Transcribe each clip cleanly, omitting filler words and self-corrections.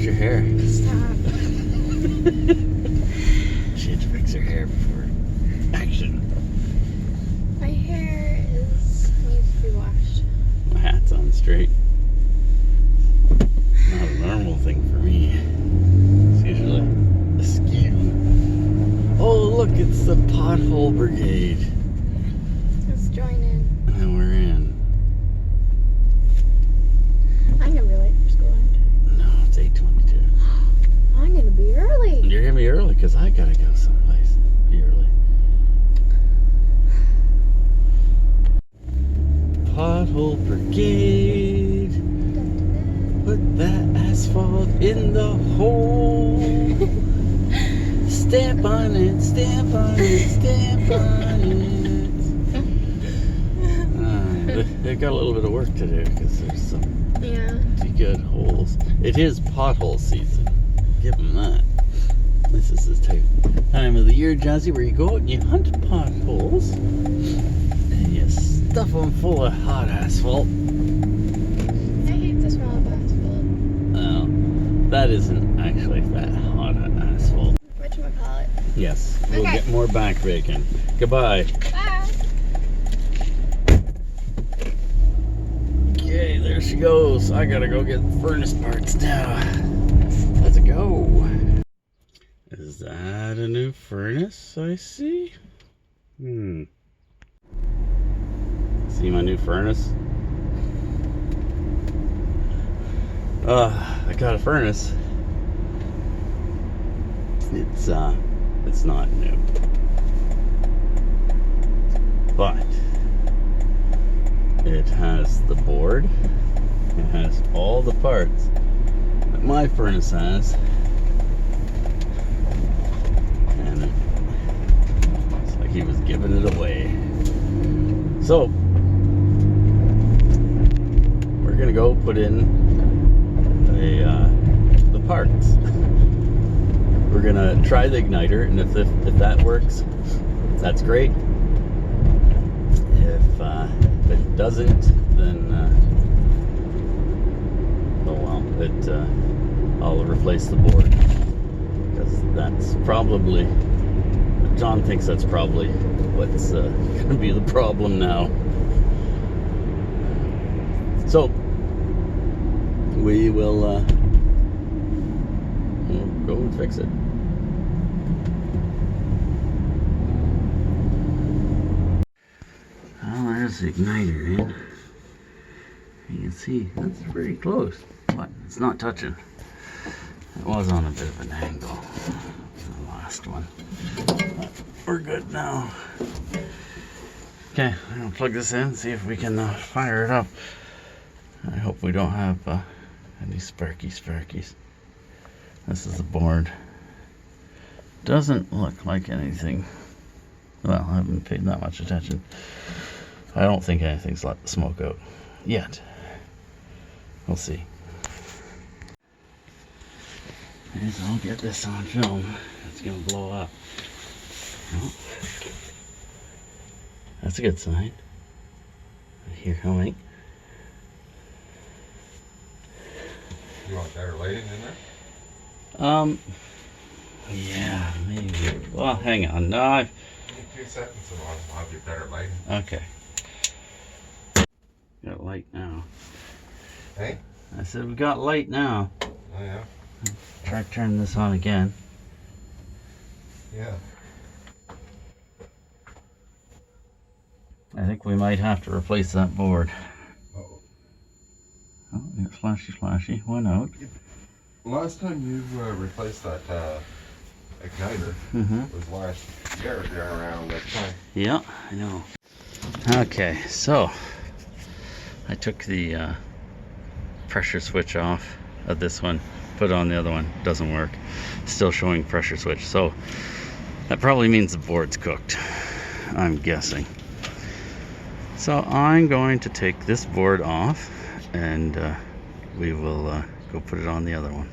How's your hair? Stop. She had to fix her hair before action. My hair needs to be washed. My hat's on straight. Not a normal thing for me. It's usually askew. Oh, look, it's the Pothole Brigade. Let's join in. And we're in. I'm gonna be late for school, aren't No, it's 8:22. I? I'm gonna be early. You're gonna be early because I gotta go someplace. Be early. Pothole Brigade. Put that asphalt in the hole. Stamp on it, stamp on it, stamp on it. They got a little bit of work to do because there's some Yeah. pretty good holes. It is pothole season. Give them that. This is the time of the year, Jazzy, where you go out and you hunt potholes and you stuff them full of hot asphalt. I hate the smell of asphalt. Oh, that isn't actually that hot asphalt. Whatchamacallit? Yes, we'll Okay. get more back bacon. Goodbye. Bye. Okay, there she goes. I gotta go get furnace parts now. Let's go. Is that a new furnace I see? See my new furnace? I got a furnace. It's not new. But it has the board. It has all the parts that my furnace has. And it's like he was giving it away. So we're gonna go put in the parts. We're gonna try the igniter, and if that works, that's great. If it doesn't, then oh well. I'll replace the board because that's probably. John thinks that's probably what's gonna be the problem now. So we will we'll go and fix it. Well, there's the igniter in. You can see that's pretty close, but it's not touching. It was on a bit of an angle, the last one. But we're good now. Okay, I'm gonna plug this in, see if we can fire it up. I hope we don't have any sparkies. This is the board. Doesn't look like anything. Well, I haven't paid that much attention. I don't think anything's let the smoke out yet. We'll see. And I'll get this on film. It's gonna blow up. Oh. That's a good sign. I hear humming. You want better lighting in there? Yeah, maybe. Well, hang on. No, I've. Give me 2 seconds and I'll have you better lighting. Okay. Got light now. Hey? I said we got light now. Oh yeah? Try turning this on again. Yeah. I think we might have to replace that board. Uh-oh. Oh, it's flashy. Went out. Last time you replaced that igniter was last year there around that time. Yeah, I know. Okay, so I took the pressure switch off of this one, put it on the other one. Doesn't work. Still showing pressure switch. So that probably means the board's cooked, I'm guessing. So I'm going to take this board off and we will go put it on the other one.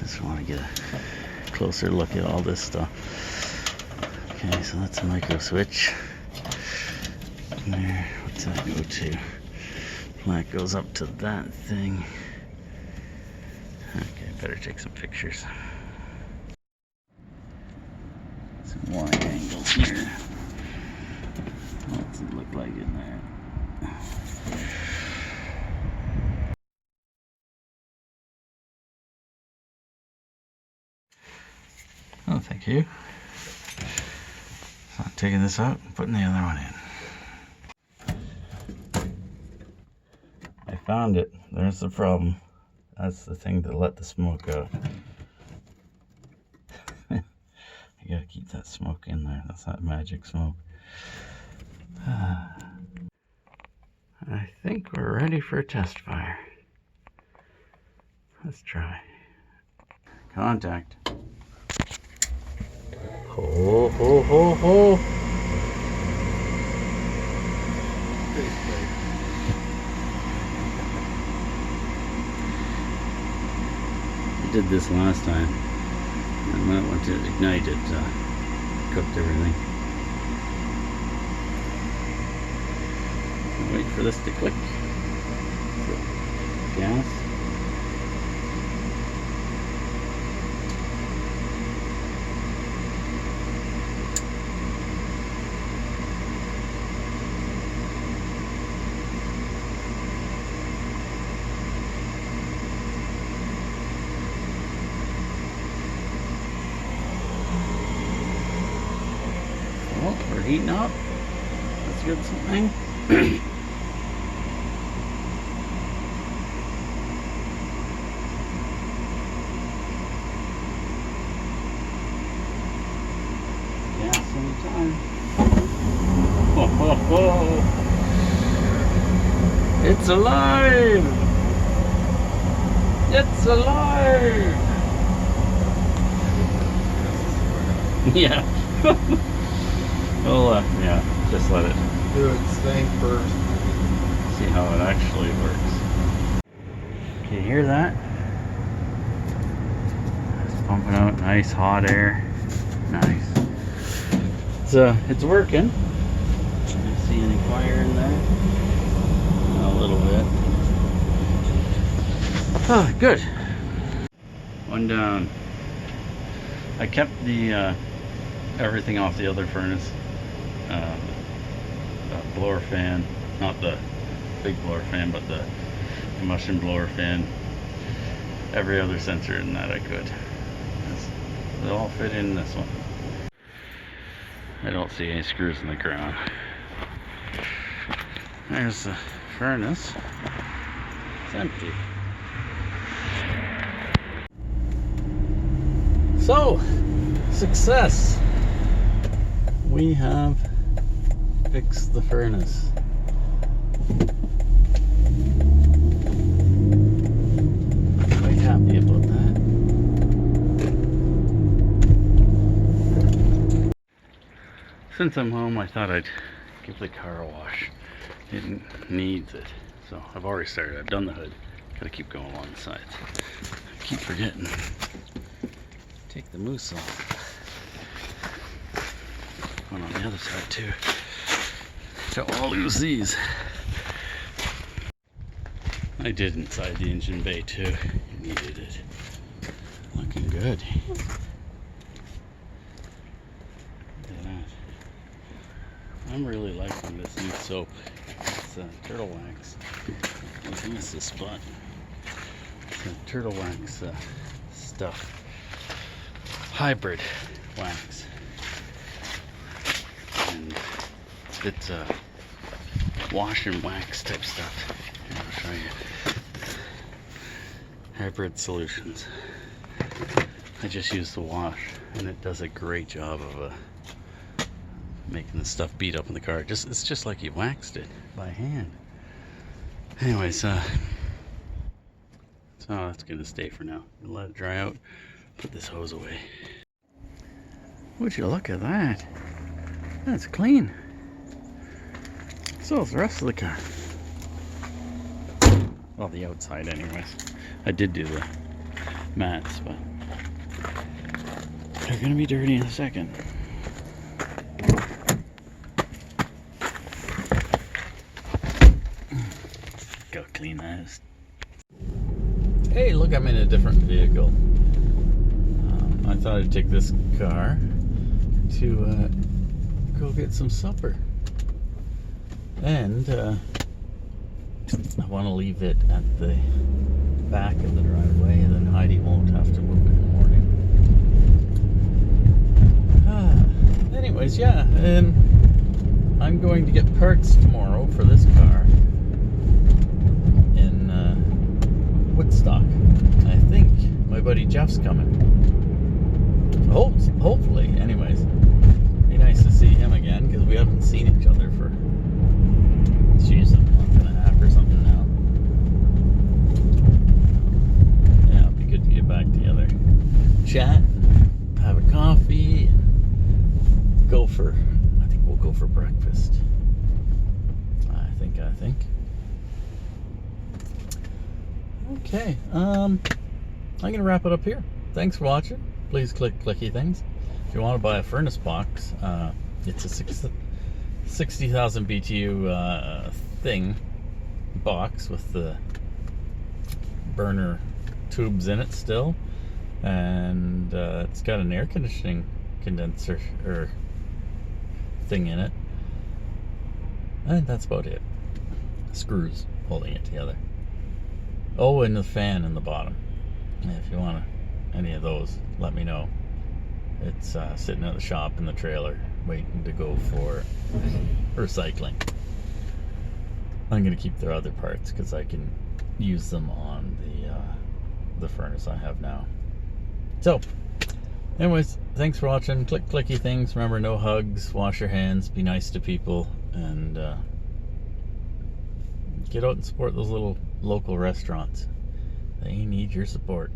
Just want to get a closer look at all this stuff. Okay, so that's a micro switch. There, what's that go to? That goes up to that thing. Okay. Better take some pictures. Some wide angles here. Well, it doesn't look like it there. Oh, thank you. So I'm taking this out and putting the other one in. I found it. There's the problem. That's the thing to let the smoke out. You gotta keep that smoke in there. That's that magic smoke. I think we're ready for a test fire. Let's try. Contact. Ho, ho, ho, ho. I did this last time. And when I went to ignite it, cooked everything. Wait for this to click. Gas. Well, we're heating up. That's a good sign. Gas anytime. Ho, ho, ho. It's alive! It's alive! Yeah. Well, yeah, just let it Do its thing first. see how it actually works. Can you hear that? It's pumping out nice hot air. Nice. It's working. Do you see any fire in there? A little bit. Oh, good. One down. I kept the everything off the other furnace. Blower fan, not the big blower fan, but the combustion blower fan. Every other sensor in that I could. They all fit in this one. I don't see any screws in the ground. There's the furnace. It's empty. So, success! We have fixed the furnace. Quite happy about that. Since I'm home, I thought I'd give the car a wash. It needs it. So I've already started. I've done the hood. Gotta keep going along the sides. I keep forgetting. Take the mousse off. One on the other side too. So I'll lose these. I did inside the engine bay too. It needed it. Looking good. Look at that. I'm really liking this new soap. It's turtle wax. I think it's the spot. It's turtle wax stuff. Hybrid wax. And it's wash and wax type stuff. Here, I'll show you. Hybrid Solutions. I just use the wash and it does a great job of making the stuff beat up in the car. It's just like you waxed it by hand. Anyways, so that's gonna stay for now. Let it dry out. Put this hose away. Would you look at that? That's clean. So is the rest of the car. Well, the outside anyways. I did do the mats, but they're gonna be dirty in a second. Go clean those. Hey, look, I'm in a different vehicle. I thought I'd take this car to go get some supper. And I want to leave it at the back of the driveway, and then Heidi won't have to move it in the morning. Anyways, yeah, and I'm going to get parts tomorrow for this car in Woodstock. I think my buddy Jeff's coming. Hopefully, anyways. Be nice to see him again, because we haven't seen each other for, geez, a month and a half or something now. Yeah, it'd be good to get back together. Chat, have a coffee, and I think we'll go for breakfast. I think. Okay, I'm gonna wrap it up here. Thanks for watching. Please click clicky things. If you want to buy a furnace box, it's a 60,000 BTU thing box with the burner tubes in it still, and it's got an air conditioning condenser or thing in it, and that's about it. Screws holding it together. Oh, and the fan in the bottom. If you want any of those, let me know. It's sitting at the shop in the trailer waiting to go for recycling. I'm gonna keep their other parts because I can use them on the furnace I have now. So anyways, thanks for watching. Click clicky things. Remember, no hugs, wash your hands, be nice to people, and get out and support those little local restaurants. They need your support.